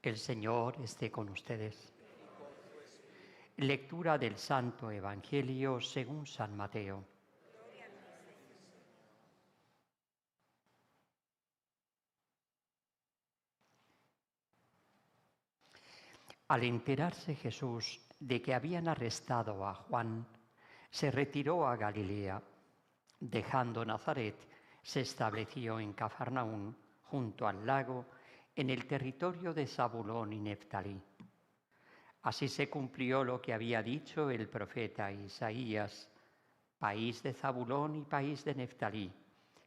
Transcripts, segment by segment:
El Señor esté con ustedes. Lectura del Santo Evangelio según San Mateo. Al enterarse Jesús de que habían arrestado a Juan, se retiró a Galilea. Dejando Nazaret, se estableció en Cafarnaún, junto al lago, en el territorio de Zabulón y Neftalí. Así se cumplió lo que había dicho el profeta Isaías: país de Zabulón y país de Neftalí,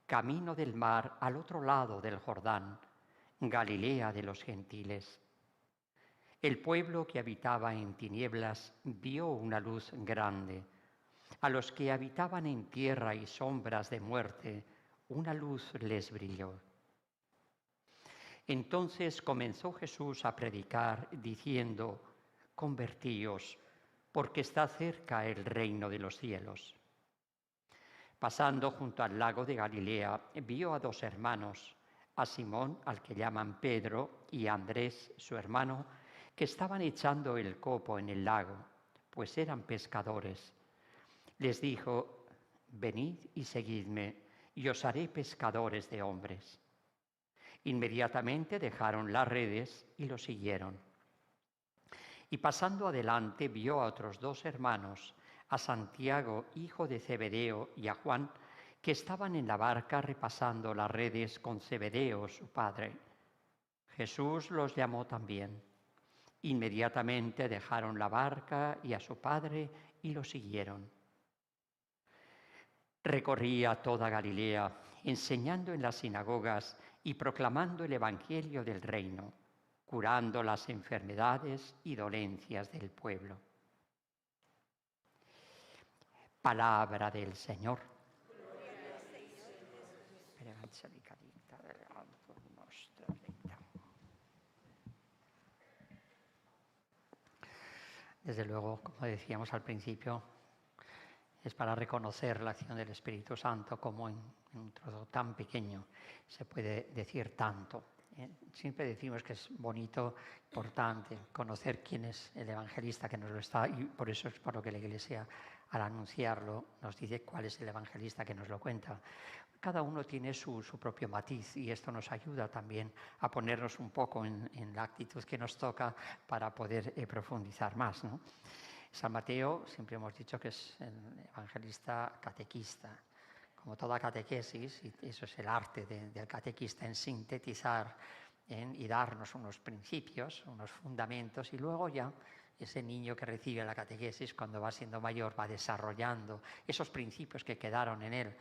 camino del mar al otro lado del Jordán, Galilea de los gentiles. El pueblo que habitaba en tinieblas vio una luz grande. A los que habitaban en tierra y sombras de muerte, una luz les brilló. Entonces comenzó Jesús a predicar diciendo: convertíos, porque está cerca el reino de los cielos. Pasando junto al lago de Galilea, vio a dos hermanos, a Simón, al que llaman Pedro, y a Andrés, su hermano, que estaban echando el copo en el lago, pues eran pescadores. Les dijo: venid y seguidme, y os haré pescadores de hombres. Inmediatamente dejaron las redes y lo siguieron. Y pasando adelante vio a otros dos hermanos, a Santiago, hijo de Zebedeo, y a Juan, que estaban en la barca repasando las redes con Zebedeo, su padre. Jesús los llamó también. Inmediatamente dejaron la barca y a su padre y lo siguieron. Recorría toda Galilea, enseñando en las sinagogas y proclamando el evangelio del reino, curando las enfermedades y dolencias del pueblo. Palabra del Señor. Desde luego, como decíamos al principio, es para reconocer la acción del Espíritu Santo, como en un trozo tan pequeño se puede decir tanto. Siempre decimos que es bonito, importante, conocer quién es el evangelista que nos lo está, y por eso es por lo que la Iglesia, al anunciarlo, nos dice cuál es el evangelista que nos lo cuenta. Cada uno tiene su propio matiz, y esto nos ayuda también a ponernos un poco en la actitud que nos toca para poder profundizar más, ¿no? San Mateo, siempre hemos dicho que es el evangelista catequista. Como toda catequesis, y eso es el arte del catequista, en sintetizar y darnos unos principios, unos fundamentos, y luego ya ese niño que recibe la catequesis, cuando va siendo mayor, va desarrollando esos principios que quedaron en él.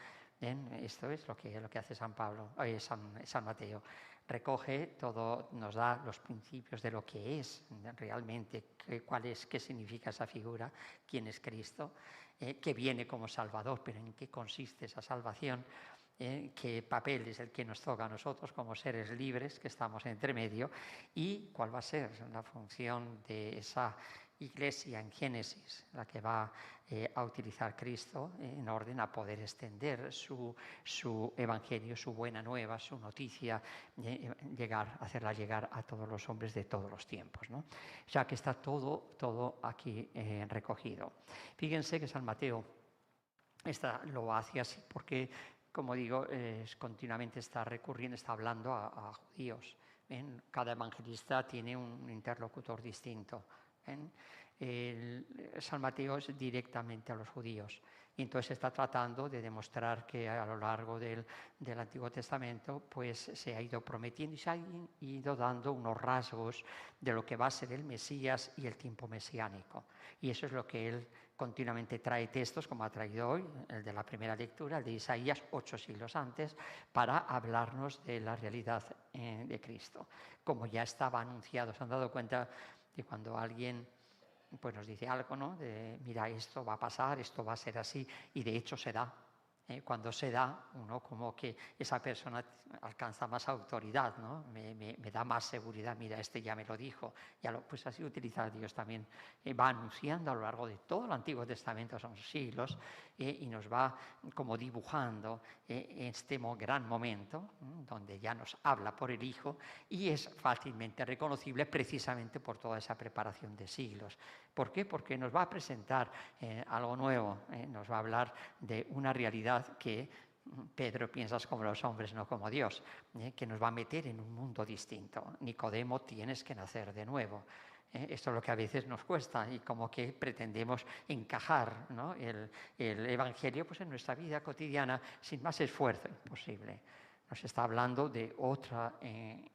Esto es lo que hace San Mateo. Recoge todo, nos da los principios de lo que es realmente, qué significa esa figura, quién es Cristo, que viene como Salvador, pero en qué consiste esa salvación, qué papel es el que nos toca a nosotros como seres libres que estamos entre medio, y cuál va a ser la función de esa Iglesia en Génesis, la que va a utilizar Cristo en orden a poder extender su evangelio, su buena nueva, su noticia, hacerla llegar a todos los hombres de todos los tiempos, ¿no? O sea que está todo aquí recogido. Fíjense que San Mateo lo hace así porque, como digo, continuamente está recurriendo, está hablando a judíos. Cada evangelista tiene un interlocutor distinto. San Mateo es directamente a los judíos, y entonces está tratando de demostrar que a lo largo del Antiguo Testamento pues se ha ido prometiendo y se ha ido dando unos rasgos de lo que va a ser el Mesías y el tiempo mesiánico, y eso es lo que él continuamente trae textos, como ha traído hoy el de la primera lectura, el de Isaías, 8 siglos antes, para hablarnos de la realidad de Cristo, como ya estaba anunciado. Se han dado cuenta que cuando alguien pues nos dice algo, ¿no? Mira, esto va a pasar, esto va a ser así, y de hecho se da. Cuando se da, uno como que esa persona alcanza más autoridad, ¿no? Me da más seguridad. Mira, este ya me lo dijo. Pues así utiliza Dios también. Va anunciando a lo largo de todo el Antiguo Testamento, son siglos, y nos va como dibujando este gran momento, donde ya nos habla por el Hijo, y es fácilmente reconocible precisamente por toda esa preparación de siglos. ¿Por qué? Porque nos va a presentar algo nuevo, nos va a hablar de una realidad que Pedro, piensas como los hombres, no como Dios, que nos va a meter en un mundo distinto. Nicodemo, tienes que nacer de nuevo. Esto es lo que a veces nos cuesta y como que pretendemos encajar, ¿no? el Evangelio pues, en nuestra vida cotidiana sin más esfuerzo. Imposible. Nos está hablando de otra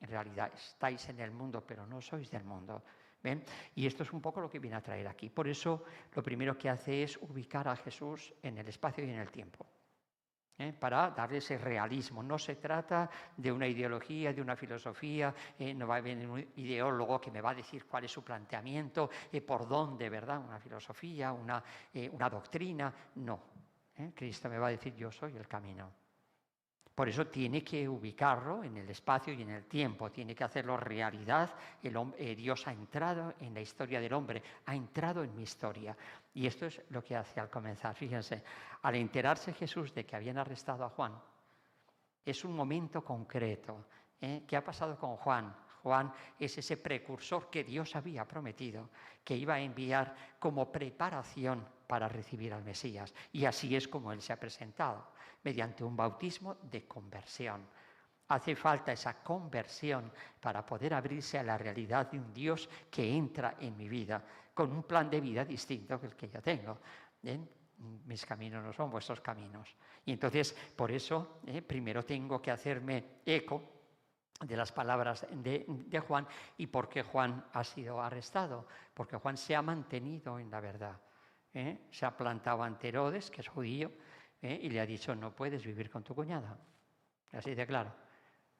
realidad. Estáis en el mundo, pero no sois del mundo. ¿Ven? Y esto es un poco lo que viene a traer aquí. Por eso lo primero que hace es ubicar a Jesús en el espacio y en el tiempo. Para darle ese realismo. No se trata de una ideología, de una filosofía, no va a venir un ideólogo que me va a decir cuál es su planteamiento, por dónde, ¿verdad? Una filosofía, una doctrina. No. Cristo me va a decir, yo soy el camino. Por eso tiene que ubicarlo en el espacio y en el tiempo, tiene que hacerlo realidad. Dios ha entrado en la historia del hombre, ha entrado en mi historia. Y esto es lo que hace al comenzar. Fíjense, al enterarse Jesús de que habían arrestado a Juan, es un momento concreto. ¿Qué ha pasado con Juan? Juan es ese precursor que Dios había prometido, que iba a enviar como preparación para recibir al Mesías. Y así es como él se ha presentado, mediante un bautismo de conversión. Hace falta esa conversión para poder abrirse a la realidad de un Dios que entra en mi vida, con un plan de vida distinto que el que yo tengo. Mis caminos no son vuestros caminos. Y entonces, por eso, primero tengo que hacerme eco de las palabras de Juan. ¿Y por qué Juan ha sido arrestado? Porque Juan se ha mantenido en la verdad. Se ha plantado ante Herodes, que es judío, y le ha dicho, no puedes vivir con tu cuñada. Así de claro.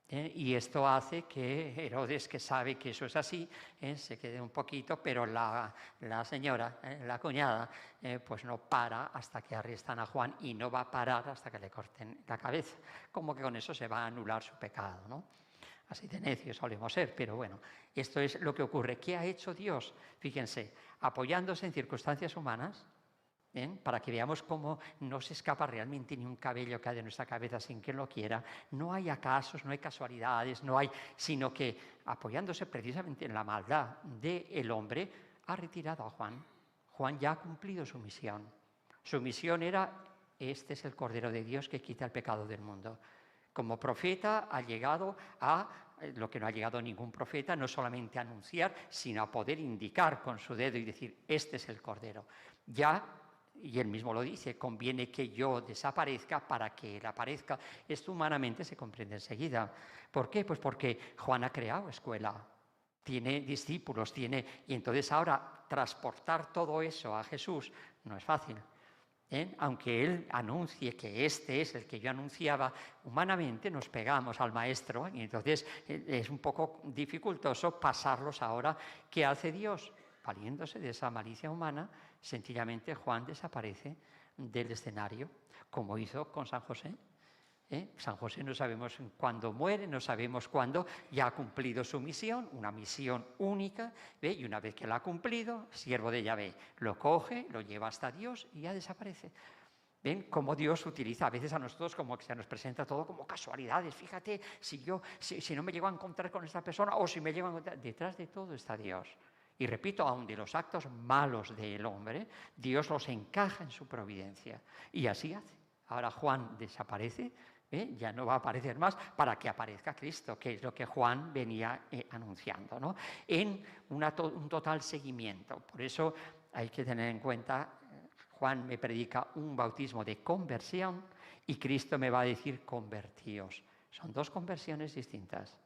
Y esto hace que Herodes, que sabe que eso es así, se quede un poquito, pero la señora, la cuñada, pues no para hasta que arrestan a Juan y no va a parar hasta que le corten la cabeza. Como que con eso se va a anular su pecado, ¿no? Así de necios solemos ser, pero bueno, esto es lo que ocurre. ¿Qué ha hecho Dios? Fíjense, apoyándose en circunstancias humanas, para que veamos cómo no se escapa realmente ni un cabello que hay de nuestra cabeza sin que lo quiera. No hay acasos, no hay casualidades, sino que apoyándose precisamente en la maldad del hombre, ha retirado a Juan. Juan ya ha cumplido su misión. Su misión era, este es el Cordero de Dios que quita el pecado del mundo. Como profeta ha llegado a lo que no ha llegado ningún profeta, no solamente a anunciar, sino a poder indicar con su dedo y decir, este es el Cordero. Ya, y él mismo lo dice, conviene que yo desaparezca para que él aparezca. Esto humanamente se comprende enseguida. ¿Por qué? Pues porque Juan ha creado escuela, tiene discípulos, y entonces ahora transportar todo eso a Jesús no es fácil. Aunque él anuncie que este es el que yo anunciaba, humanamente nos pegamos al maestro y entonces es un poco dificultoso pasarlos ahora. ¿Qué hace Dios? Valiéndose de esa malicia humana, sencillamente Juan desaparece del escenario, como hizo con San José. San José no sabemos cuándo muere, no sabemos cuándo, ya ha cumplido su misión, una misión única, y una vez que la ha cumplido, siervo de Yahvé, lo coge, lo lleva hasta Dios y ya desaparece. ¿Ven cómo Dios utiliza a veces a nosotros como que se nos presenta todo como casualidades? Fíjate, si no me llego a encontrar con esta persona o si me llego a encontrar, detrás de todo está Dios. Y repito, aun de los actos malos del hombre, Dios los encaja en su providencia. Y así hace. Ahora Juan desaparece, ya no va a aparecer más para que aparezca Cristo, que es lo que Juan venía anunciando, ¿no? En un total seguimiento. Por eso hay que tener en cuenta, Juan me predica un bautismo de conversión y Cristo me va a decir convertíos. Son dos conversiones distintas.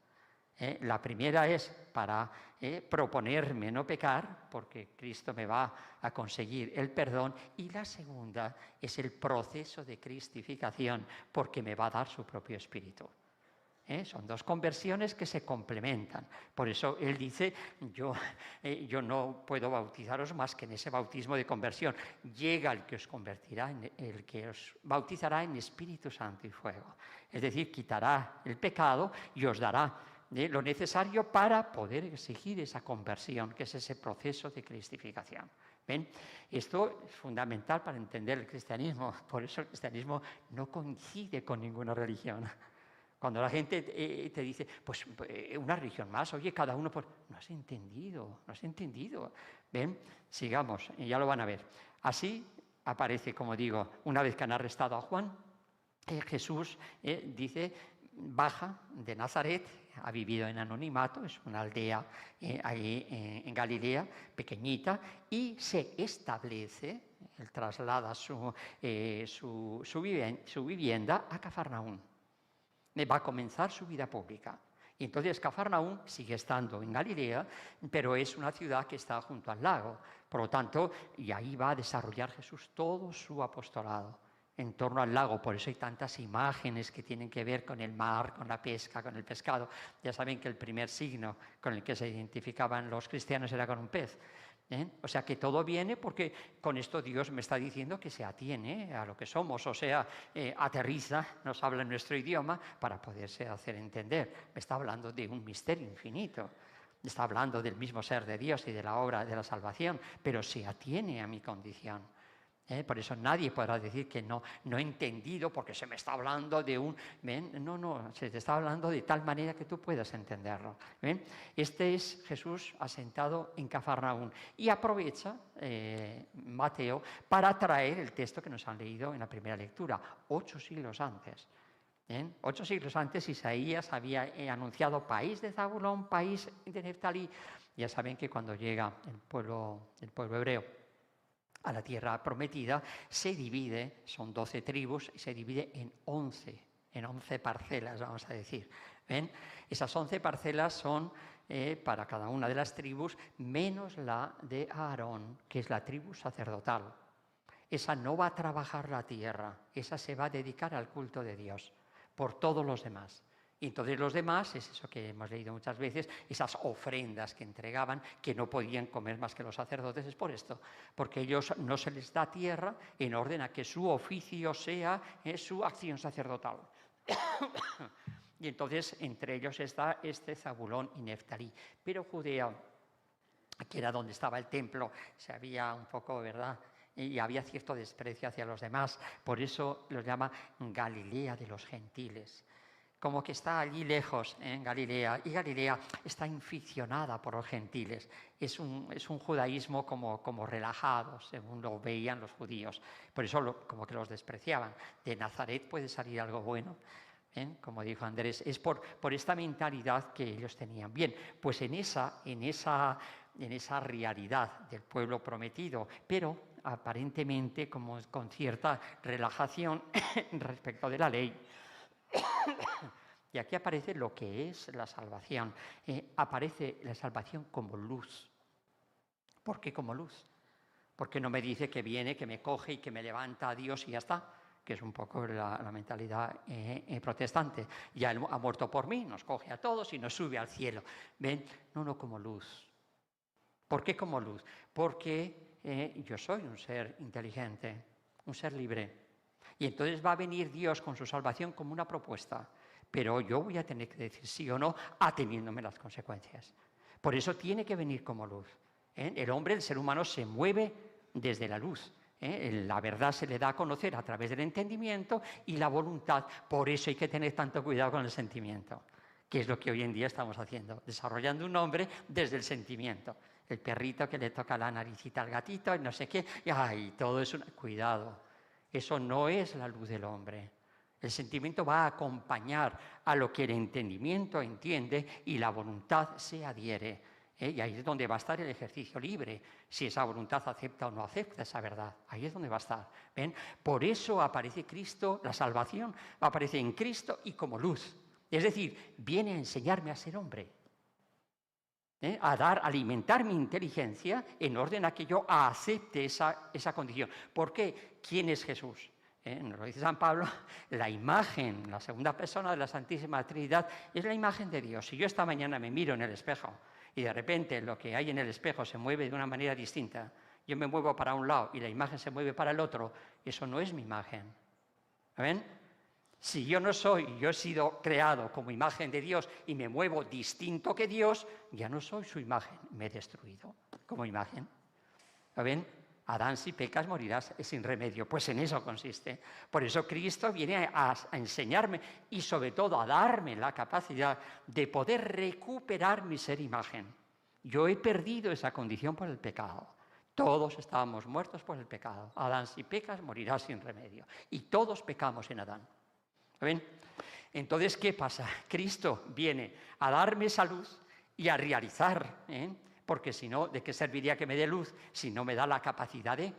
La primera es para proponerme no pecar, porque Cristo me va a conseguir el perdón, y la segunda es el proceso de cristificación, porque me va a dar su propio espíritu. Son dos conversiones que se complementan. Por eso él dice, yo no puedo bautizaros más que en ese bautismo de conversión. Llega el que os convertirá, el que os bautizará en Espíritu Santo y fuego. Es decir, quitará el pecado y os dará lo necesario para poder exigir esa conversión, que es ese proceso de cristificación. ¿Ven? Esto es fundamental para entender el cristianismo. Por eso el cristianismo no coincide con ninguna religión. Cuando la gente te dice, pues una religión más, oye, cada uno por... No has entendido. ¿Ven? Sigamos, ya lo van a ver. Así aparece, como digo, una vez que han arrestado a Juan, Jesús dice, baja de Nazaret, ha vivido en anonimato, es una aldea ahí en Galilea, pequeñita, y se establece, él traslada su vivienda a Cafarnaún. Va a comenzar su vida pública. Y entonces Cafarnaún sigue estando en Galilea, pero es una ciudad que está junto al lago. Por lo tanto, y ahí va a desarrollar Jesús todo su apostolado en torno al lago. Por eso hay tantas imágenes que tienen que ver con el mar, con la pesca, con el pescado. Ya saben que el primer signo con el que se identificaban los cristianos era con un pez. O sea que todo viene porque con esto Dios me está diciendo que se atiene a lo que somos, o sea, aterriza, nos habla en nuestro idioma para poderse hacer entender. Me está hablando de un misterio infinito, está hablando del mismo ser de Dios y de la obra de la salvación, pero se atiene a mi condición. Por eso nadie podrá decir que no he entendido porque se me está hablando de un... ¿Ven? No, se te está hablando de tal manera que tú puedas entenderlo. ¿Ven? Este es Jesús asentado en Cafarnaún y aprovecha Mateo para traer el texto que nos han leído en la primera lectura, 8 siglos antes. 8 siglos antes Isaías había anunciado país de Zabulón, país de Neftalí. Ya saben que cuando llega el pueblo hebreo a la tierra prometida, se divide, son 12 tribus, y se divide en 11 parcelas, vamos a decir. ¿Ven? Esas 11 parcelas son para cada una de las tribus, menos la de Aarón, que es la tribu sacerdotal. Esa no va a trabajar la tierra, esa se va a dedicar al culto de Dios, por todos los demás. Y entonces los demás, es eso que hemos leído muchas veces, esas ofrendas que entregaban, que no podían comer más que los sacerdotes, es por esto, porque ellos no se les da tierra en orden a que su oficio sea su acción sacerdotal. Y entonces entre ellos está Zabulón y Neftalí. Pero Judea, que era donde estaba el templo, se había un poco, ¿verdad?, y había cierto desprecio hacia los demás, por eso los llama Galilea de los gentiles. Como que está allí lejos, en Galilea, y Galilea está inficionada por los gentiles. Es un judaísmo como relajado, según lo veían los judíos. Por eso como que los despreciaban. De Nazaret puede salir algo bueno, como dijo Andrés. Es por esta mentalidad que ellos tenían. Bien, pues en esa realidad del pueblo prometido, pero aparentemente como con cierta relajación respecto de la ley. Y aquí aparece lo que es la salvación. Aparece la salvación como luz. ¿Por qué como luz? Porque no me dice que viene, que me coge y que me levanta a Dios y ya está, que es un poco la mentalidad protestante. Ya Él ha muerto por mí, nos coge a todos y nos sube al cielo. ¿Ven? No como luz. ¿Por qué como luz? Porque yo soy un ser inteligente, un ser libre. Y entonces va a venir Dios con su salvación como una propuesta, pero yo voy a tener que decir sí o no ateniéndome las consecuencias. Por eso tiene que venir como luz. El hombre, el ser humano, se mueve desde la luz. La verdad se le da a conocer a través del entendimiento y la voluntad. Por eso hay que tener tanto cuidado con el sentimiento, que es lo que hoy en día estamos haciendo, desarrollando un hombre desde el sentimiento. El perrito que le toca la naricita al gatito y no sé qué, y todo es cuidado. Eso no es la luz del hombre. El sentimiento va a acompañar a lo que el entendimiento entiende y la voluntad se adhiere. Y ahí es donde va a estar el ejercicio libre, si esa voluntad acepta o no acepta esa verdad. Ahí es donde va a estar. ¿Ven? Por eso aparece Cristo, la salvación aparece en Cristo y como luz. Es decir, viene a enseñarme a ser hombre. A alimentar mi inteligencia en orden a que yo acepte esa condición. ¿Por qué? ¿Quién es Jesús? nos lo dice San Pablo, la imagen, la segunda persona de la Santísima Trinidad es la imagen de Dios. Si yo esta mañana me miro en el espejo y de repente lo que hay en el espejo se mueve de una manera distinta, yo me muevo para un lado y la imagen se mueve para el otro, eso no es mi imagen. ¿Ven? Si yo no soy, yo he sido creado como imagen de Dios y me muevo distinto que Dios, ya no soy su imagen, me he destruido como imagen. ¿Ven? Adán, si pecas, morirás sin remedio. Pues en eso consiste. Por eso Cristo viene a enseñarme y sobre todo a darme la capacidad de poder recuperar mi ser imagen. Yo he perdido esa condición por el pecado. Todos estábamos muertos por el pecado. Adán, si pecas, morirás sin remedio. Y todos pecamos en Adán. ¿Ven? Entonces, ¿qué pasa? Cristo viene a darme esa luz y a realizar, porque si no, ¿de qué serviría que me dé luz si no me da la capacidad de?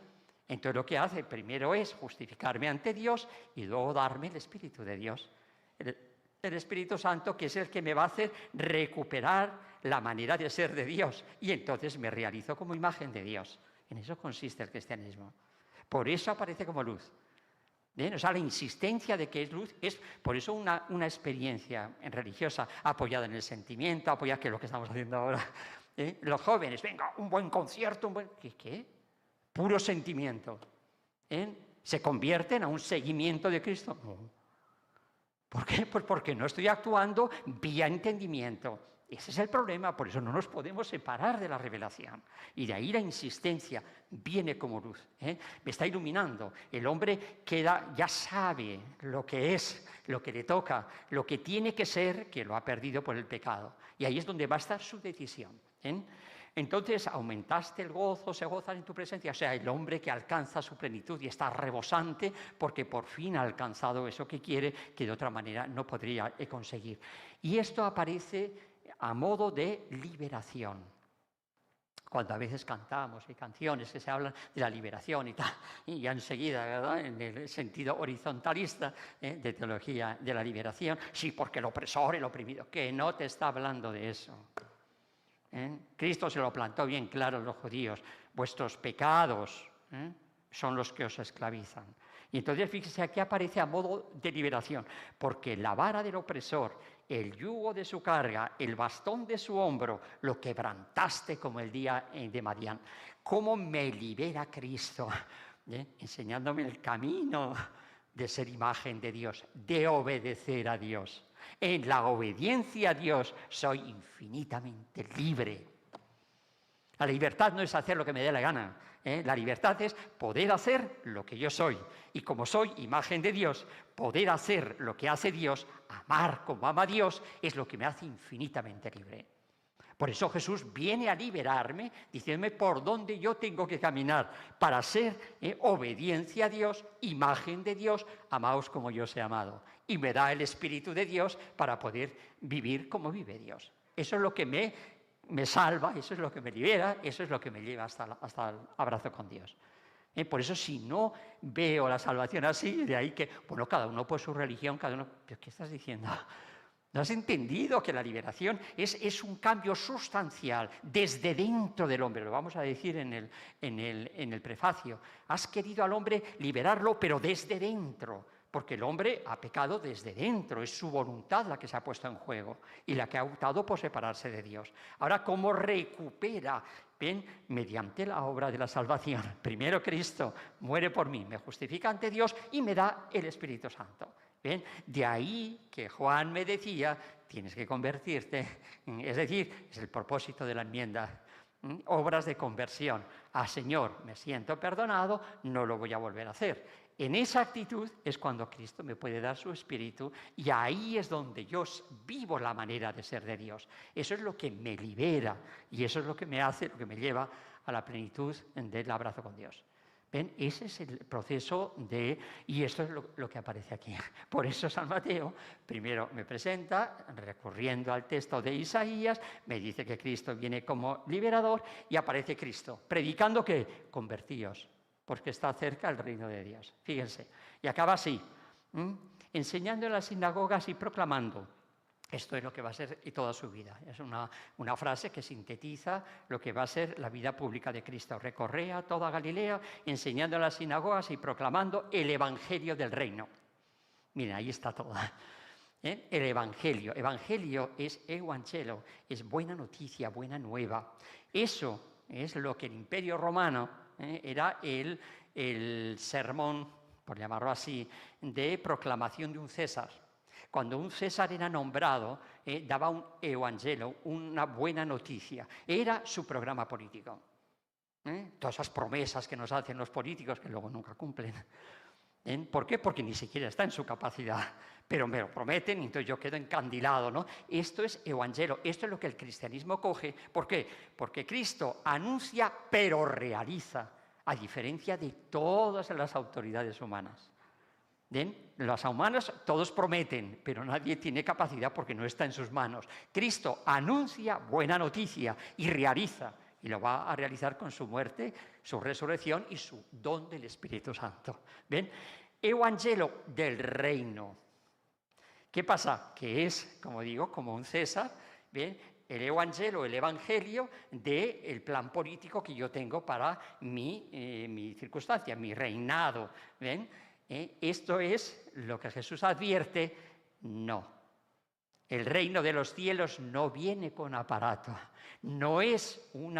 Entonces lo que hace primero es justificarme ante Dios y luego darme el Espíritu de Dios. El Espíritu Santo, que es el que me va a hacer recuperar la manera de ser de Dios. Y entonces me realizo como imagen de Dios. En eso consiste el cristianismo. Por eso aparece como luz. O sea, la insistencia de que es luz es por eso una experiencia religiosa apoyada en el sentimiento, apoyada que es lo que estamos haciendo ahora. Los jóvenes, venga, un buen concierto, un buen... ¿Qué? Puro sentimiento. ¿Se convierten a un seguimiento de Cristo? No. ¿Por qué? Pues porque no estoy actuando vía entendimiento. Ese es el problema, por eso no nos podemos separar de la revelación. Y de ahí la insistencia viene como luz. Me está iluminando. El hombre ya sabe lo que es, lo que le toca, lo que tiene que ser, que lo ha perdido por el pecado. Y ahí es donde va a estar su decisión. Entonces, aumentaste el gozo, se gozan en tu presencia. O sea, el hombre que alcanza su plenitud y está rebosante porque por fin ha alcanzado eso que quiere, que de otra manera no podría conseguir. Y esto aparece a modo de liberación. Cuando a veces cantamos, hay canciones que se hablan de la liberación y tal, y ya enseguida, ¿verdad?, en el sentido horizontalista de teología de la liberación, sí, porque el opresor, el oprimido, que no te está hablando de eso. Cristo se lo plantó bien claro a los judíos, vuestros pecados son los que os esclavizan. Y entonces fíjese, aquí aparece a modo de liberación, porque la vara del opresor, el yugo de su carga, el bastón de su hombro, lo quebrantaste como el día de Madián. ¿Cómo me libera Cristo? Enseñándome el camino de ser imagen de Dios, de obedecer a Dios. En la obediencia a Dios soy infinitamente libre. La libertad no es hacer lo que me dé la gana. La libertad es poder hacer lo que yo soy. Y como soy imagen de Dios, poder hacer lo que hace Dios, amar como ama Dios, es lo que me hace infinitamente libre. Por eso Jesús viene a liberarme, diciéndome por dónde yo tengo que caminar para ser obediencia a Dios, imagen de Dios, amaos como yo os he amado. Y me da el Espíritu de Dios para poder vivir como vive Dios. Eso es lo que me salva, eso es lo que me libera, eso es lo que me lleva hasta el abrazo con Dios. Por eso, si no veo la salvación así, de ahí que, bueno, cada uno por su religión, cada uno... ¿Pero qué estás diciendo? ¿No has entendido que la liberación es un cambio sustancial desde dentro del hombre? Lo vamos a decir en el prefacio. Has querido al hombre liberarlo, pero desde dentro. Porque el hombre ha pecado desde dentro, es su voluntad la que se ha puesto en juego y la que ha optado por separarse de Dios. Ahora, ¿cómo recupera? Bien, mediante la obra de la salvación. Primero Cristo muere por mí, me justifica ante Dios y me da el Espíritu Santo. Bien, de ahí que Juan me decía, tienes que convertirte, es decir, es el propósito de la enmienda. Obras de conversión. Señor, me siento perdonado, no lo voy a volver a hacer. En esa actitud es cuando Cristo me puede dar su Espíritu y ahí es donde yo vivo la manera de ser de Dios. Eso es lo que me libera y eso es lo que me hace, lo que me lleva a la plenitud del abrazo con Dios. ¿Ven? Ese es el proceso y esto es lo que aparece aquí. Por eso San Mateo primero me presenta, recurriendo al texto de Isaías, me dice que Cristo viene como liberador y aparece Cristo, predicando que convertíos, porque está cerca el reino de Dios. Fíjense, y acaba así, enseñando en las sinagogas y proclamando Esto es lo que va a ser toda su vida. Es una frase que sintetiza lo que va a ser la vida pública de Cristo. Recorría toda Galilea, enseñando en las sinagogas y proclamando el Evangelio del Reino. Miren, ahí está todo. El Evangelio. Evangelio es Evangelo, es buena noticia, buena nueva. Eso es lo que el Imperio Romano era el sermón, por llamarlo así, de proclamación de un César. Cuando un César era nombrado, daba un evangelo, una buena noticia. Era su programa político. Todas esas promesas que nos hacen los políticos que luego nunca cumplen. ¿Por qué? Porque ni siquiera está en su capacidad. Pero me lo prometen y entonces yo quedo encandilado, ¿no? Esto es evangelo, esto es lo que el cristianismo coge. ¿Por qué? Porque Cristo anuncia pero realiza, a diferencia de todas las autoridades humanas. ¿Ven? Los humanos todos prometen, pero nadie tiene capacidad porque no está en sus manos. Cristo anuncia buena noticia y realiza, y lo va a realizar con su muerte, su resurrección y su don del Espíritu Santo. ¿Ven? Evangelo del reino. ¿Qué pasa? Que es, como digo, como un César, ¿ven? El evangelio del plan político que yo tengo para mi circunstancia, mi reinado. ¿Ven? Esto es lo que Jesús advierte, no. El reino de los cielos no viene con aparato, no es un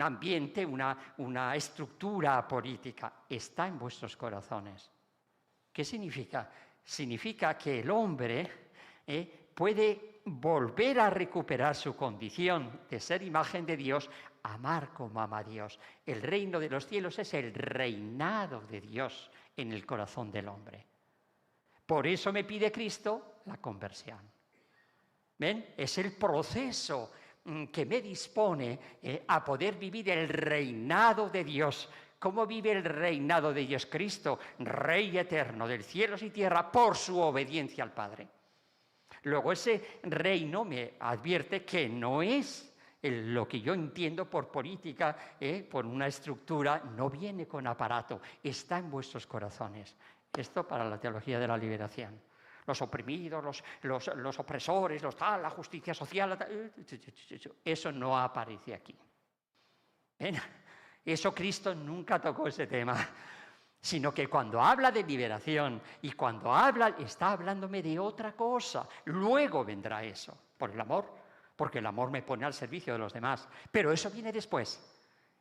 ambiente, una estructura política, está en vuestros corazones. ¿Qué significa? Significa que el hombre puede volver a recuperar su condición de ser imagen de Dios, amar como ama a Dios. El reino de los cielos es el reinado de Dios en el corazón del hombre. Por eso me pide Cristo la conversión. ¿Ven? Es el proceso que me dispone a poder vivir el reinado de Dios. ¿Cómo vive el reinado de Dios? Cristo, Rey eterno del cielos y tierra, por su obediencia al Padre. Luego ese reino me advierte que no es lo que yo entiendo por política, por una estructura, no viene con aparato, está en vuestros corazones. Esto para la teología de la liberación. Los oprimidos, los opresores, la justicia social, eso no aparece aquí. ¿Ven? Eso Cristo nunca tocó ese tema. Sino que cuando habla de liberación y cuando está hablándome de otra cosa. Luego vendrá eso, por el amor, porque el amor me pone al servicio de los demás. Pero eso viene después.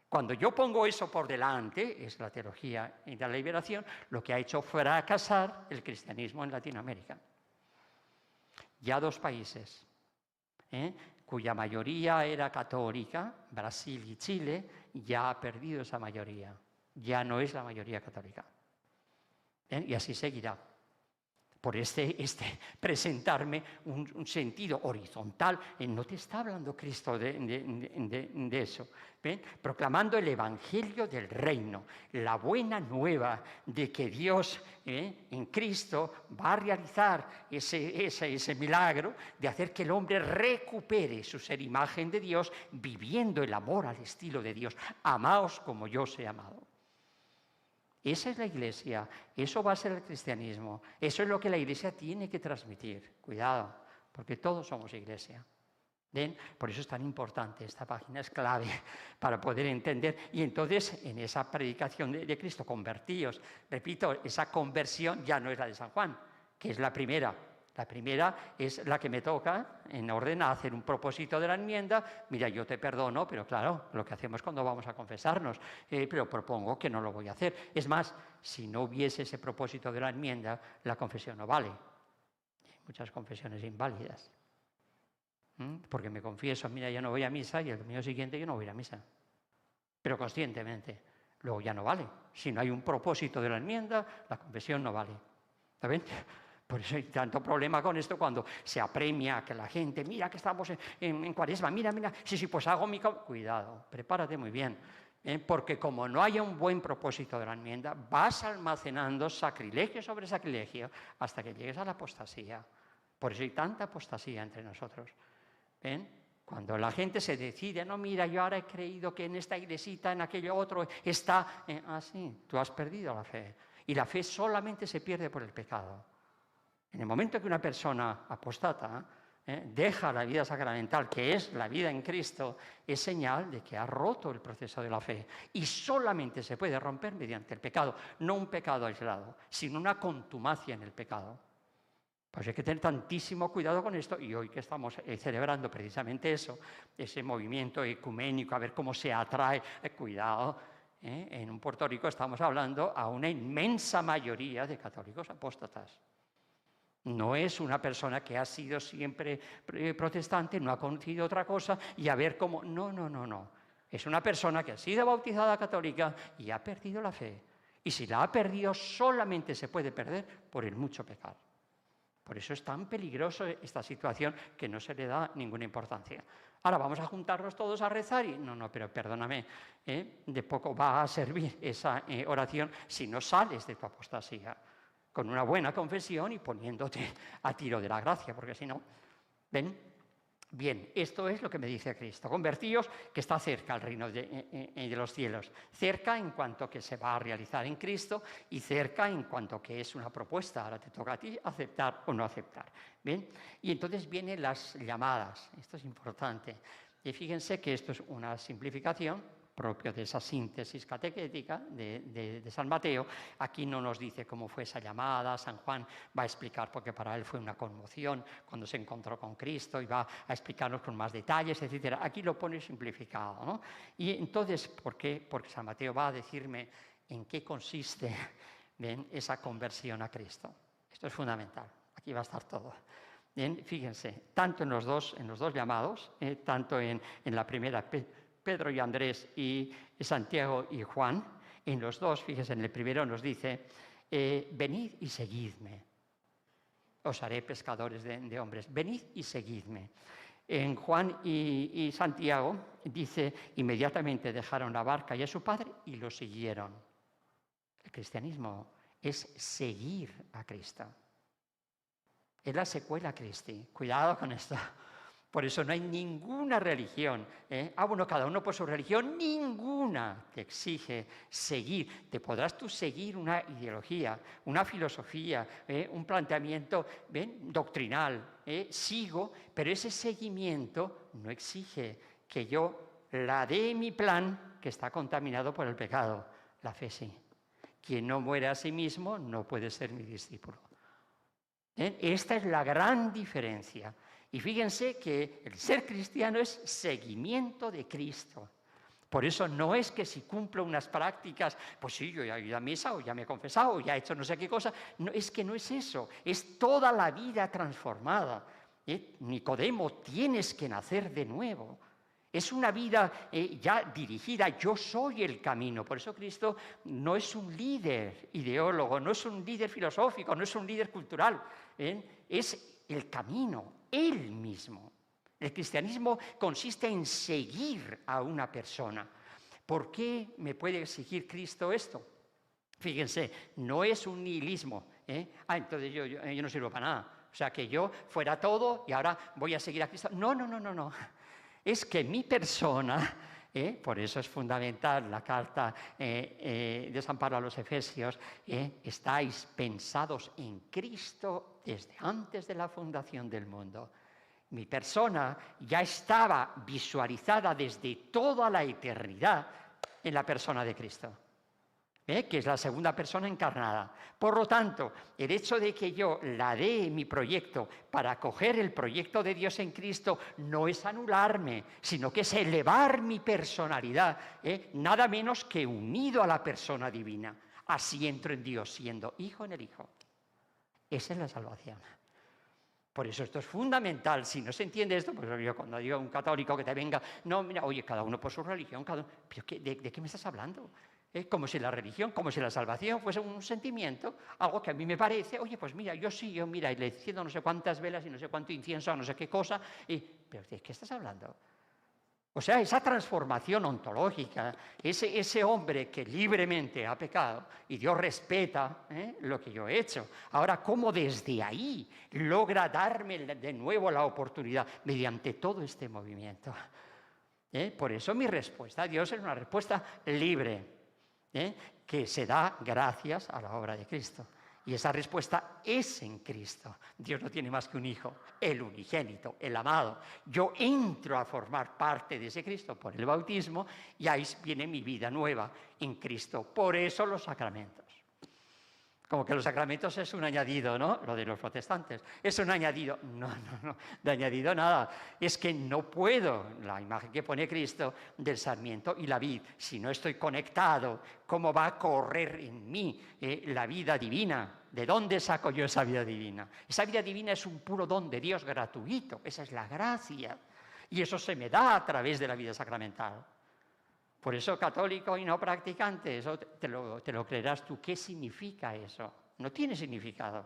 Cuando yo pongo eso por delante, es la teología de la liberación, lo que ha hecho fracasar el cristianismo en Latinoamérica. Ya 2 países, cuya mayoría era católica, Brasil y Chile, ya ha perdido esa mayoría. Ya no es la mayoría católica. Y así seguirá. Por presentarme un sentido horizontal. No te está hablando Cristo de eso. ¿Ven? Proclamando el evangelio del reino, la buena nueva de que Dios en Cristo va a realizar ese milagro de hacer que el hombre recupere su ser imagen de Dios, viviendo el amor al estilo de Dios. Amaos como yo os he amado. Esa es la Iglesia, eso va a ser el cristianismo, eso es lo que la Iglesia tiene que transmitir. Cuidado, porque todos somos Iglesia. ¿Ven? Por eso es tan importante, esta página es clave para poder entender. Y entonces, en esa predicación de Cristo, convertíos, repito, esa conversión ya no es la de San Juan, que es la primera. La primera es la que me toca en orden a hacer un propósito de la enmienda. Mira, yo te perdono, pero claro, lo que hacemos cuando vamos a confesarnos, pero propongo que no lo voy a hacer. Es más, si no hubiese ese propósito de la enmienda, la confesión no vale. Hay muchas confesiones inválidas. Porque me confieso, mira, ya no voy a misa y el domingo siguiente yo no voy a ir a misa. Pero conscientemente. Luego ya no vale. Si no hay un propósito de la enmienda, la confesión no vale. ¿Está bien? Por eso hay tanto problema con esto cuando se apremia a que la gente, mira que estamos en Cuaresma, mira, sí, pues hago mi... Cuidado, prepárate muy bien, porque como no haya un buen propósito de la enmienda, vas almacenando sacrilegio sobre sacrilegio hasta que llegues a la apostasía. Por eso hay tanta apostasía entre nosotros. ¿Ven? Cuando la gente se decide, no, mira, yo ahora he creído que en esta iglesita, en aquello otro, está... sí, tú has perdido la fe. Y la fe solamente se pierde por el pecado. En el momento que una persona apostata deja la vida sacramental, que es la vida en Cristo, es señal de que ha roto el proceso de la fe. Y solamente se puede romper mediante el pecado, no un pecado aislado, sino una contumacia en el pecado. Pues hay que tener tantísimo cuidado con esto, y hoy que estamos celebrando precisamente eso, ese movimiento ecuménico, a ver cómo se atrae, cuidado. En Puerto Rico estamos hablando a una inmensa mayoría de católicos apóstatas. No es una persona que ha sido siempre protestante, no ha conocido otra cosa y a ver cómo... No. Es una persona que ha sido bautizada católica y ha perdido la fe. Y si la ha perdido, solamente se puede perder por el mucho pecado. Por eso es tan peligroso esta situación que no se le da ninguna importancia. Ahora vamos a juntarnos todos a rezar y... No, pero perdóname, de poco va a servir esa oración si no sales de tu apostasía. Con una buena confesión y poniéndote a tiro de la gracia, porque si no, ¿ven? Bien, esto es lo que me dice Cristo. Convertíos, que está cerca el reino de los cielos. Cerca en cuanto que se va a realizar en Cristo y cerca en cuanto que es una propuesta. Ahora te toca a ti aceptar o no aceptar. ¿Bien? Y entonces vienen las llamadas. Esto es importante. Y fíjense que esto es una simplificación propio de esa síntesis catequética de San Mateo. Aquí no nos dice cómo fue esa llamada, San Juan va a explicar porque para él fue una conmoción cuando se encontró con Cristo y va a explicarnos con más detalles, etc. Aquí lo pone simplificado, ¿no? Y entonces, ¿por qué? Porque San Mateo va a decirme en qué consiste, ¿ven?, esa conversión a Cristo. Esto es fundamental, aquí va a estar todo. Bien, fíjense, tanto en los dos llamados, tanto en la primera... Pedro y Andrés y Santiago y Juan, en los dos, fíjense, en el primero nos dice, venid y seguidme, os haré pescadores de hombres, venid y seguidme. En Juan y Santiago dice, inmediatamente dejaron la barca y a su padre y lo siguieron. El cristianismo es seguir a Cristo. Es la secuela Christi. Cuidado con esto. Por eso no hay ninguna religión, bueno, cada uno por su religión, ninguna te exige seguir. Te podrás tú seguir una ideología, una filosofía, un planteamiento doctrinal, sigo, pero ese seguimiento no exige que yo la dé mi plan, que está contaminado por el pecado. La fe sí. Quien no muere a sí mismo no puede ser mi discípulo. Esta es la gran diferencia. Y fíjense que el ser cristiano es seguimiento de Cristo. Por eso no es que si cumplo unas prácticas, pues sí, yo ya he ido a misa, o ya me he confesado, o ya he hecho no sé qué cosa. No, es que no es eso, es toda la vida transformada. Nicodemo, tienes que nacer de nuevo. Es una vida ya dirigida, yo soy el camino. Por eso Cristo no es un líder ideólogo, no es un líder filosófico, no es un líder cultural. Es el camino, Él mismo. El cristianismo consiste en seguir a una persona. ¿Por qué me puede exigir Cristo esto? Fíjense, no es un nihilismo. Entonces yo no sirvo para nada. O sea, que yo fuera todo y ahora voy a seguir a Cristo. No. Es que mi persona, por eso es fundamental la carta de San Pablo a los Efesios, estáis pensados en Cristo desde antes de la fundación del mundo. Mi persona ya estaba visualizada desde toda la eternidad en la persona de Cristo, que es la segunda persona encarnada. Por lo tanto, el hecho de que yo la dé mi proyecto para acoger el proyecto de Dios en Cristo no es anularme, sino que es elevar mi personalidad, nada menos que unido a la persona divina. Así entro en Dios, siendo hijo en el Hijo. Esa es la salvación. Por eso esto es fundamental. Si no se entiende esto, pues yo cuando digo a un católico que te venga, no, mira, oye, cada uno por su religión, cada uno, ¿pero de qué me estás hablando? Como si la religión, como si la salvación fuese un sentimiento, algo que a mí me parece, oye, pues mira, mira, y le enciendo no sé cuántas velas y no sé cuánto incienso, no sé qué cosa, ¿pero de qué estás hablando? O sea, esa transformación ontológica, ese hombre que libremente ha pecado y Dios respeta lo que yo he hecho. Ahora, ¿cómo desde ahí logra darme de nuevo la oportunidad mediante todo este movimiento? Por eso mi respuesta a Dios es una respuesta libre, que se da gracias a la obra de Cristo. Y esa respuesta es en Cristo. Dios no tiene más que un hijo, el unigénito, el amado. Yo entro a formar parte de ese Cristo por el bautismo y ahí viene mi vida nueva en Cristo. Por eso los sacramentos. Como que los sacramentos es un añadido, ¿no? Lo de los protestantes. Es un añadido. No, de añadido nada. Es que no puedo, la imagen que pone Cristo del sarmiento y la vid, si no estoy conectado, ¿cómo va a correr en mí la vida divina? ¿De dónde saco yo esa vida divina? Esa vida divina es un puro don de Dios gratuito. Esa es la gracia. Y eso se me da a través de la vida sacramental. Por eso, católico y no practicante, eso te lo creerás tú. ¿Qué significa eso? No tiene significado.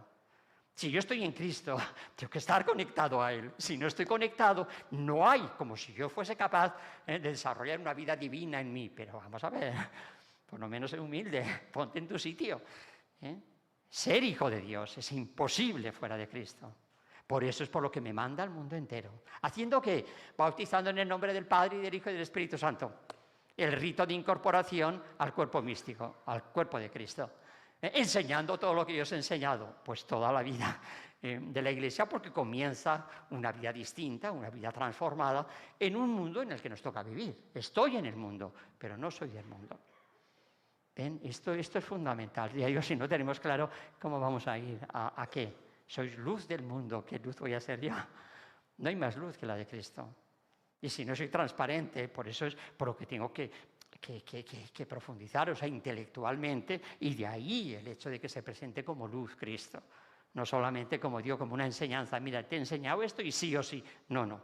Si yo estoy en Cristo, tengo que estar conectado a Él. Si no estoy conectado, no hay, como si yo fuese capaz de desarrollar una vida divina en mí. Pero vamos a ver, por lo menos sé humilde, ponte en tu sitio. Ser hijo de Dios es imposible fuera de Cristo. Por eso es por lo que me manda al mundo entero. ¿Haciendo qué? Bautizando en el nombre del Padre y del Hijo y del Espíritu Santo. El rito de incorporación al cuerpo místico, al cuerpo de Cristo. Enseñando todo lo que yo os he enseñado, pues toda la vida de la Iglesia, porque comienza una vida distinta, una vida transformada, en un mundo en el que nos toca vivir. Estoy en el mundo, pero no soy del mundo. ¿Ven? Esto es fundamental. Y digo, si no tenemos claro cómo vamos a ir, ¿a qué? Sois luz del mundo, ¿qué luz voy a ser yo? No hay más luz que la de Cristo. Y si no soy transparente, por eso es por lo que tengo que profundizar, o sea, intelectualmente, y de ahí el hecho de que se presente como luz Cristo. No solamente, como digo, como una enseñanza, mira, te he enseñado esto y sí o sí. No.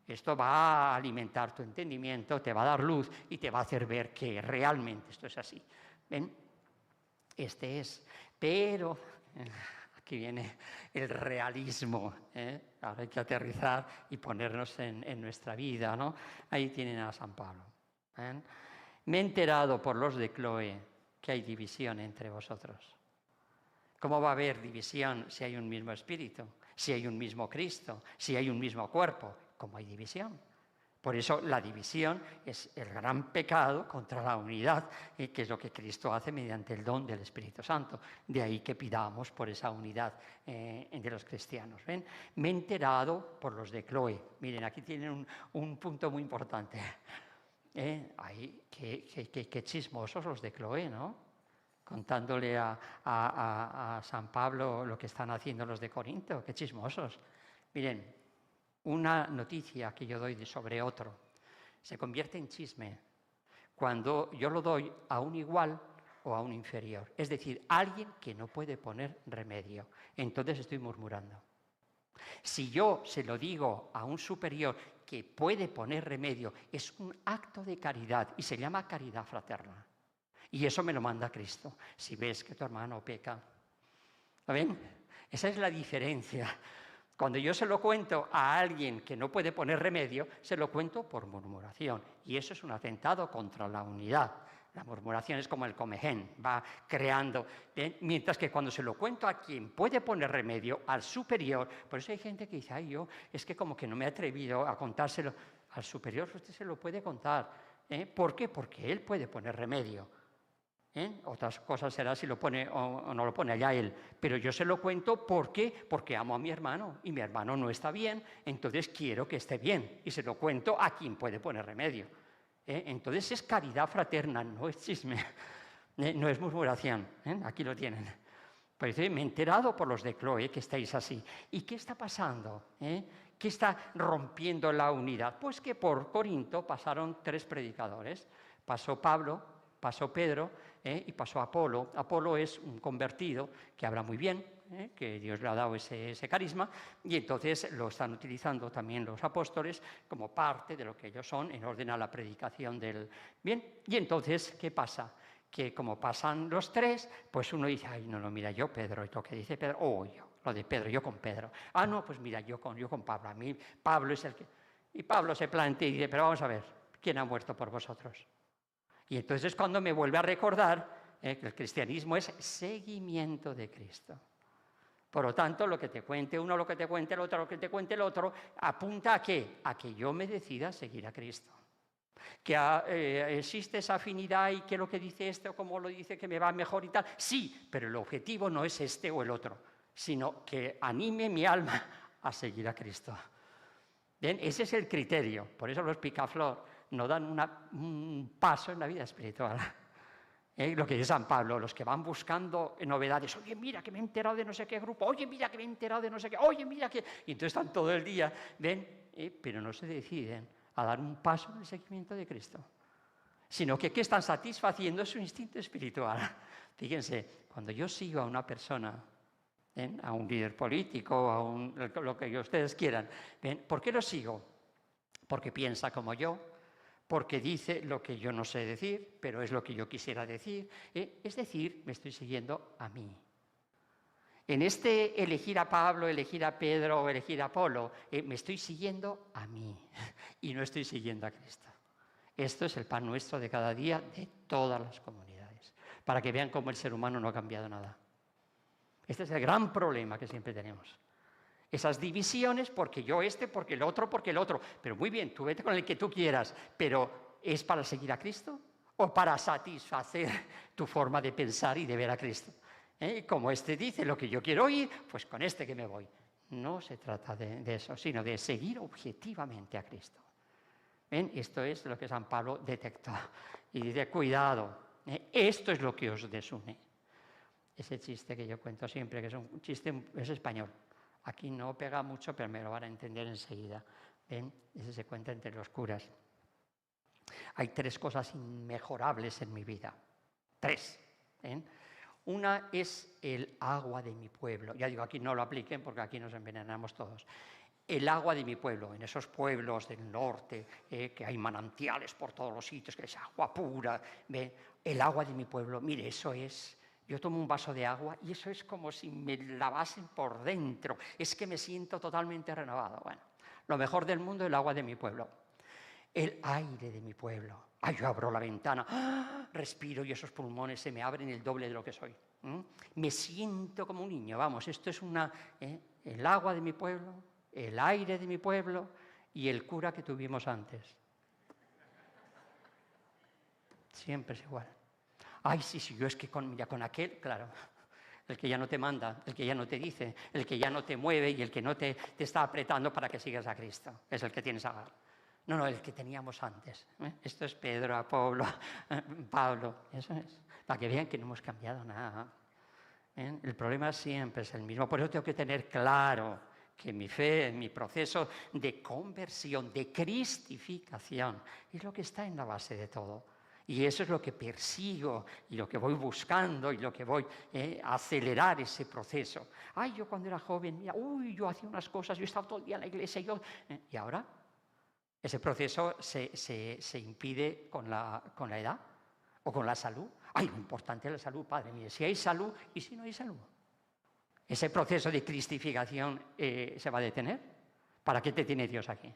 Esto va a alimentar tu entendimiento, te va a dar luz y te va a hacer ver que realmente esto es así. ¿Ven? Este es. Pero aquí viene el realismo. Ahora hay que aterrizar y ponernos en nuestra vida, ¿no? Ahí tienen a San Pablo. Me he enterado por los de Cloé que hay división entre vosotros. ¿Cómo va a haber división si hay un mismo espíritu, si hay un mismo Cristo, si hay un mismo cuerpo? ¿Cómo hay división? Por eso la división es el gran pecado contra la unidad, que es lo que Cristo hace mediante el don del Espíritu Santo. De ahí que pidamos por esa unidad de los cristianos. ¿Ven? Me he enterado por los de Cloé. Miren, aquí tienen un punto muy importante. Qué chismosos los de Cloé, ¿no? Contándole a San Pablo lo que están haciendo los de Corinto. Qué chismosos. Miren, una noticia que yo doy sobre otro se convierte en chisme cuando yo lo doy a un igual o a un inferior. Es decir, alguien que no puede poner remedio. Entonces estoy murmurando. Si yo se lo digo a un superior que puede poner remedio, es un acto de caridad y se llama caridad fraterna. Y eso me lo manda Cristo. Si ves que tu hermano peca. ¿Lo ven? Esa es la diferencia. Cuando yo se lo cuento a alguien que no puede poner remedio, se lo cuento por murmuración. Y eso es un atentado contra la unidad. La murmuración es como el comején, va creando. Mientras que cuando se lo cuento a quien puede poner remedio, al superior, por eso hay gente que dice, ay, yo es que como que no me he atrevido a contárselo. Al superior usted se lo puede contar. ¿Por qué? Porque él puede poner remedio. Otras cosas será si lo pone o no lo pone allá él. Pero yo se lo cuento, ¿por qué? Porque amo a mi hermano y mi hermano no está bien, entonces quiero que esté bien. Y se lo cuento a quien puede poner remedio. Entonces es caridad fraterna, no es chisme, no es murmuración. Aquí lo tienen. Pues me he enterado por los de Cloé que estáis así. ¿Y qué está pasando? ¿Qué está rompiendo la unidad? Pues que por Corinto pasaron 3 predicadores. Pasó Pablo, pasó Pedro y pasó Apolo. Apolo es un convertido que habla muy bien, que Dios le ha dado ese carisma, y entonces lo están utilizando también los apóstoles como parte de lo que ellos son en orden a la predicación del bien. Y entonces, ¿qué pasa? Que como pasan los 3, pues uno dice, ay, no, mira, yo Pedro, y lo que dice Pedro, yo, lo de Pedro, yo con Pedro. Ah, no, pues mira, yo con Pablo, a mí Pablo es el que... Y Pablo se plantea y dice, pero vamos a ver, ¿quién ha muerto por vosotros? Y entonces es cuando me vuelve a recordar que el cristianismo es seguimiento de Cristo. Por lo tanto, lo que te cuente uno, lo que te cuente el otro, lo que te cuente el otro, apunta a ¿qué? A que yo me decida seguir a Cristo. Que existe esa afinidad y que lo que dice este o como lo dice que me va mejor y tal. Sí, pero el objetivo no es este o el otro, sino que anime mi alma a seguir a Cristo. Bien, ese es el criterio. Por eso los picaflor no dan un paso en la vida espiritual. Lo que dice San Pablo, los que van buscando novedades. Oye, mira que me he enterado de no sé qué grupo. Oye, mira que me he enterado de no sé qué. Oye, mira que... Y entonces están todo el día, ¿ven? Pero no se deciden a dar un paso en el seguimiento de Cristo. Sino que ¿qué están satisfaciendo? Es su instinto espiritual. Fíjense, cuando yo sigo a una persona, a un líder político, a lo que ustedes quieran, ¿ven? ¿Por qué lo sigo? Porque piensa como yo, porque dice lo que yo no sé decir, pero es lo que yo quisiera decir. Es decir, me estoy siguiendo a mí. En este elegir a Pablo, elegir a Pedro o elegir a Apolo, me estoy siguiendo a mí y no estoy siguiendo a Cristo. Esto es el pan nuestro de cada día de todas las comunidades, para que vean cómo el ser humano no ha cambiado nada. Este es el gran problema que siempre tenemos. Esas divisiones, porque yo porque el otro, porque el otro. Pero muy bien, tú vete con el que tú quieras, pero ¿es para seguir a Cristo o para satisfacer tu forma de pensar y de ver a Cristo? Como este dice lo que yo quiero oír, pues con este que me voy. No se trata de eso, sino de seguir objetivamente a Cristo. ¿Ven? Esto es lo que San Pablo detectó. Y dice, cuidado, esto es lo que os desune. Ese chiste que yo cuento siempre, que es un chiste, es español. Aquí no pega mucho, pero me lo van a entender enseguida. ¿Ven? Ese se cuenta entre los curas. Hay 3 cosas inmejorables en mi vida. 3. ¿Ven? Una es el agua de mi pueblo. Ya digo, aquí no lo apliquen porque aquí nos envenenamos todos. El agua de mi pueblo, en esos pueblos del norte, que hay manantiales por todos los sitios, que es agua pura. ¿Ve? El agua de mi pueblo, mire, eso es... Yo tomo un vaso de agua y eso es como si me lavasen por dentro. Es que me siento totalmente renovado. Bueno, lo mejor del mundo es el agua de mi pueblo. El aire de mi pueblo. Ay, yo abro la ventana, respiro y esos pulmones se me abren el doble de lo que soy. Me siento como un niño, vamos, esto es el agua de mi pueblo, el aire de mi pueblo y el cura que tuvimos antes. Siempre es igual. Ay, sí, yo es que con aquel, claro, el que ya no te manda, el que ya no te dice, el que ya no te mueve y el que no te está apretando para que sigas a Cristo, es el que tienes ahora. No, el que teníamos antes. Esto es Pedro, Pablo, eso es. Para que vean que no hemos cambiado nada. El problema siempre es el mismo. Por eso tengo que tener claro que mi fe, mi proceso de conversión, de cristificación, es lo que está en la base de todo. Y eso es lo que persigo y lo que voy buscando y lo que voy a acelerar ese proceso. Ay, yo cuando era joven, mira, yo hacía unas cosas, yo estaba todo el día en la iglesia, ¿y ahora? Ese proceso se impide con la edad o con la salud. Ay, lo importante es la salud, padre. Mire, si hay salud y si no hay salud. ¿Ese proceso de cristificación se va a detener? ¿Para qué te tiene Dios aquí?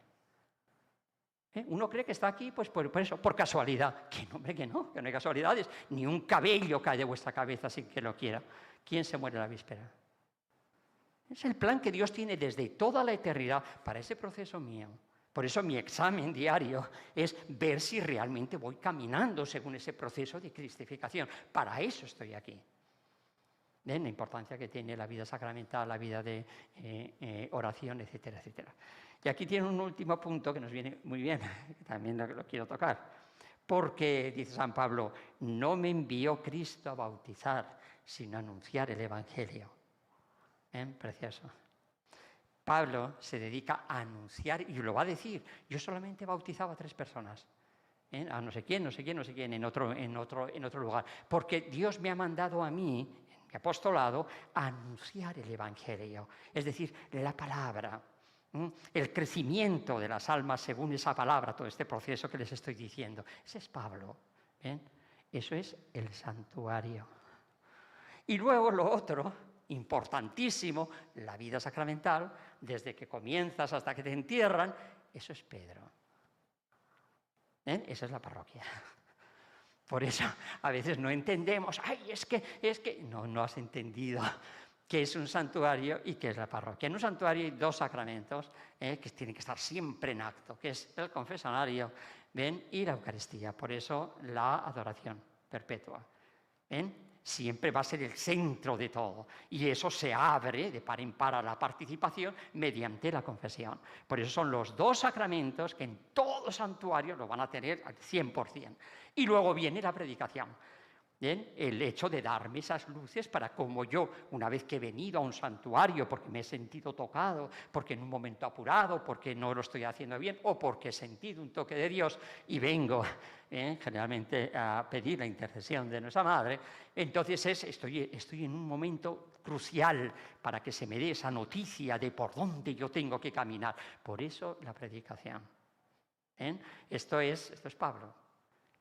Uno cree que está aquí pues por eso, por casualidad. Que no, hombre, que no hay casualidades. Ni un cabello cae de vuestra cabeza sin que lo quiera. ¿Quién se muere a la víspera? Es el plan que Dios tiene desde toda la eternidad para ese proceso mío. Por eso mi examen diario es ver si realmente voy caminando según ese proceso de cristificación. Para eso estoy aquí. ¿Ven la importancia que tiene la vida sacramental, la vida de oración, etcétera, etcétera? Y aquí tiene un último punto que nos viene muy bien, que también lo quiero tocar. Porque, dice San Pablo, no me envió Cristo a bautizar, sino a anunciar el Evangelio. Precioso. Pablo se dedica a anunciar, y lo va a decir, yo solamente bautizaba a 3 personas, a no sé quién, en otro lugar, porque Dios me ha mandado a mí, en mi apostolado, a anunciar el Evangelio, es decir, la palabra, el crecimiento de las almas según esa palabra, todo este proceso que les estoy diciendo. Ese es Pablo, eso es el santuario. Y luego lo otro, importantísimo, la vida sacramental, desde que comienzas hasta que te entierran, eso es Pedro. Esa es la parroquia. Por eso a veces no entendemos, ay, es que no has entendido qué es un santuario y qué es la parroquia. En un santuario hay dos sacramentos que tienen que estar siempre en acto, que es el confesionario, ¿ven? Y la Eucaristía. Por eso la adoración perpetua, ¿ven? Siempre va a ser el centro de todo. Y eso se abre de par en par a la participación mediante la confesión. Por eso son los dos sacramentos que en todo santuario lo van a tener al 100%. Y luego viene la predicación. ¿Bien? El hecho de darme esas luces para como yo, una vez que he venido a un santuario porque me he sentido tocado, porque en un momento apurado, porque no lo estoy haciendo bien, o porque he sentido un toque de Dios y vengo generalmente a pedir la intercesión de nuestra Madre, entonces estoy en un momento crucial para que se me dé esa noticia de por dónde yo tengo que caminar. Por eso la predicación. Esto es Pablo.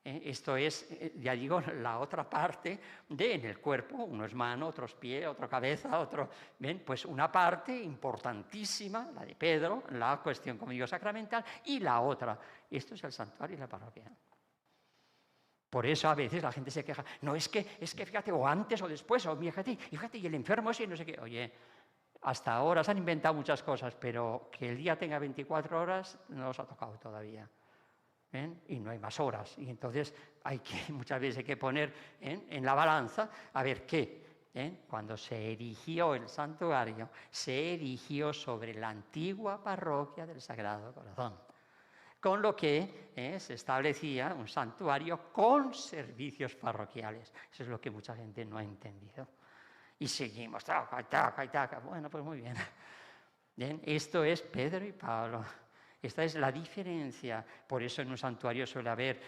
Esto es, ya digo, la otra parte en el cuerpo, uno es mano, otro es pie, otro cabeza, otro... ¿Ven? Pues una parte importantísima, la de Pedro, la cuestión, como digo, sacramental, y la otra, esto es el santuario y la parroquia. Por eso a veces la gente se queja, no, es que fíjate, o antes o después, o fíjate, y el enfermo ese, no sé qué. Oye, hasta ahora se han inventado muchas cosas, pero que el día tenga 24 horas no os ha tocado todavía. Y no hay más horas. Y entonces muchas veces hay que poner en la balanza a ver qué. Cuando se erigió el santuario, se erigió sobre la antigua parroquia del Sagrado Corazón, con lo que se establecía un santuario con servicios parroquiales. Eso es lo que mucha gente no ha entendido. Y seguimos, taca, taca, taca. Bueno, pues muy bien. Esto es Pedro y Pablo. Esta es la diferencia. Por eso en un santuario suele haber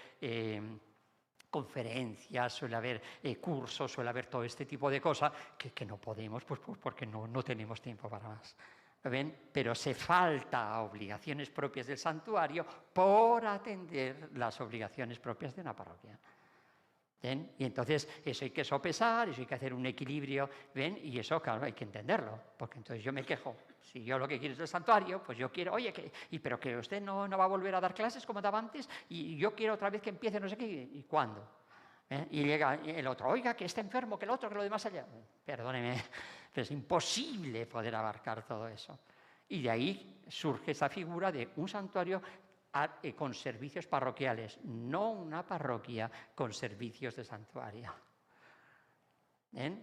conferencias, suele haber cursos, suele haber todo este tipo de cosas que no podemos, pues porque no tenemos tiempo para más. ¿Ven? Pero se falta a obligaciones propias del santuario por atender las obligaciones propias de una parroquia. ¿Ven? Y entonces eso hay que sopesar, eso hay que hacer un equilibrio, ¿ven? Y eso, claro, hay que entenderlo, porque entonces yo me quejo. Si yo lo que quiero es el santuario, pues yo quiero, oye, pero que usted no va a volver a dar clases como daba antes, y yo quiero otra vez que empiece no sé qué, ¿y cuándo? Y llega el otro, oiga, que está enfermo, que el otro, que lo demás allá. Perdóneme, pero es imposible poder abarcar todo eso. Y de ahí surge esa figura de un santuario con servicios parroquiales, no una parroquia con servicios de santuario.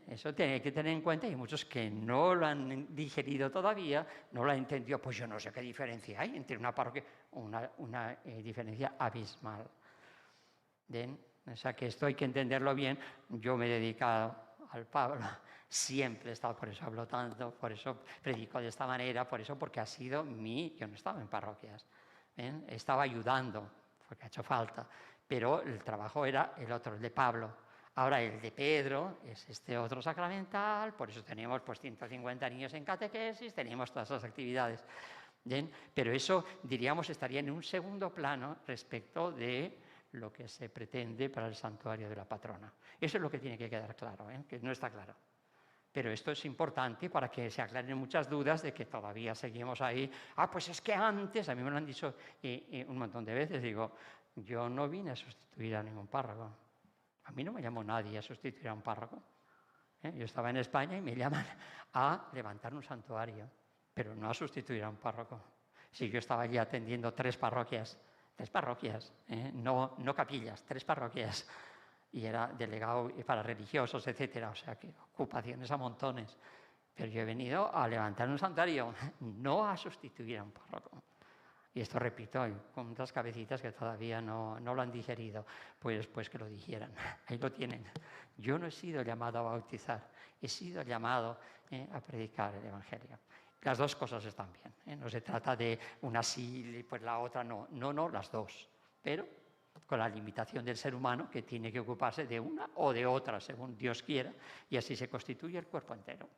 Eso tiene que tener en cuenta, y muchos que no lo han digerido todavía, no lo han entendido, pues yo no sé qué diferencia hay entre una parroquia, una diferencia abismal. O sea que esto hay que entenderlo bien. Yo me he dedicado al Pablo, siempre he estado, por eso hablo tanto, por eso predico de esta manera, porque ha sido yo no estaba en parroquias. Estaba ayudando, porque ha hecho falta, pero el trabajo era el otro, el de Pablo. Ahora el de Pedro es este otro sacramental, por eso teníamos pues 150 niños en catequesis, teníamos todas esas actividades. Pero eso, diríamos, estaría en un segundo plano respecto de lo que se pretende para el santuario de la patrona. Eso es lo que tiene que quedar claro, que no está claro. Pero esto es importante para que se aclaren muchas dudas de que todavía seguimos ahí. Pues es que antes, a mí me lo han dicho un montón de veces, digo, yo no vine a sustituir a ningún párroco. A mí no me llamó nadie a sustituir a un párroco. Yo estaba en España y me llaman a levantar un santuario, pero no a sustituir a un párroco. Si yo estaba allí atendiendo 3 parroquias, no capillas, 3 parroquias. Y era delegado para religiosos, etcétera, o sea que ocupaciones a montones. Pero yo he venido a levantar un santuario, no a sustituir a un párroco. Y esto, repito, hay muchas cabecitas que todavía no lo han digerido, pues que lo dijeran. Ahí lo tienen. Yo no he sido llamado a bautizar, he sido llamado a predicar el Evangelio. Las dos cosas están bien. No se trata de una sí y pues la otra no. No, las dos. Pero con la limitación del ser humano, que tiene que ocuparse de una o de otra, según Dios quiera, y así se constituye el cuerpo entero.